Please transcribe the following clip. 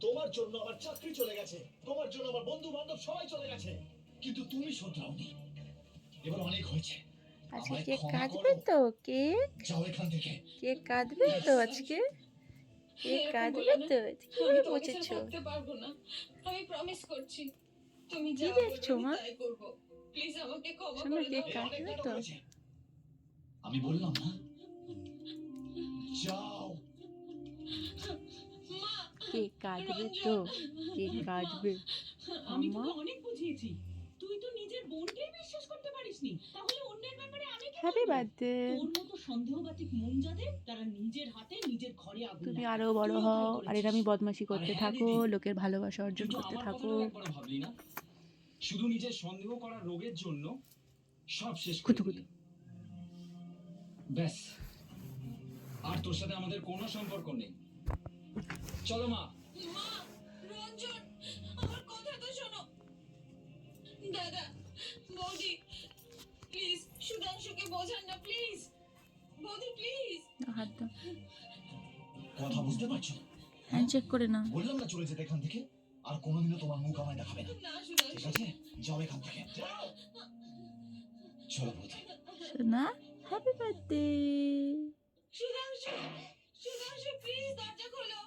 তোমার জন্য আমার চাকরি চলে গেছে, তোমার জন্য আমার বন্ধু বান্ধব সবাই চলে গেছে, কিন্তু তুমি শোধরাওনি। এবার অনেক হয়েছে, আজকে আমায় কেক ক্ষমা কাটবে করো। তো? কেক যাও এখান থেকে। কেক কাটবে তো আজকে? কেক এরকম কাটবে বলো না। তো? কি আমি তোমাকে মুছেছ? ছাড়া থাকতে পারবো না। আমি প্রমিস করছি, তুমি কি যা দেখছো বলবে আমি মা? তাই করব। প্লিজ আমাকে ক্ষমা শোনো, করে কেক দাও। এই অনেক কাটবে নাটক তো? হয়েছে, আমি বললাম না, যাও। মা, কেক কাটবে রঞ্জন, তো? কেক মা, কাটবে? আমি মামা, তোকে অনেক বুঝিয়েছি, তুই তো নিজের বোনকেই বিশ্বাস করতে পারিসনি, তাহলে অন্যের ব্যাপারে আমি কি হ্যাপি বলবো? বার্থডে। তোর মতো সন্দেহবাতিক মন যাদের, তারা নিজের হাতে নিজের ঘরে আগুন তুমি লাগায়। আরো বড় তুইও হও, তাই আর করেছিস। এরমই বদমাশি আরে করতে হ্যাঁ থাকো, দিদি, লোকের ভালোবাসা অর্জন কিন্তু করতে আমার থাকো। কথাটাও একবার ভাবলি না? শুধু নিজের সন্দেহ করার রোগের জন্য সব শেষ করে কুতু দিলি। ব্যাস, আর তোর সাথে আমাদের কোনো সম্পর্ক নেই। চলো মা। মা, রঞ্জন, আমার কথা তো শোনো। দাদা, বৌদি, প্লিজ সুধাংশুকে বোঝান না, প্লিজ। বৌদি, প্লিজ। হাত দাও, কথা বুঝতে পারছো? হ্যান্ডশেক করে না। বললাম না চলে যেতে এখান থেকে, আর কোনোদিনও তোমার মুখ আমায় দেখাবে না। না ঠিক সুধাংশু, আছে, যাও এখান থেকে, যাও। চলো বৌদি। শোনা, happy birthday. Sudhanshu, Sudhanshu, please দরজা খোলো।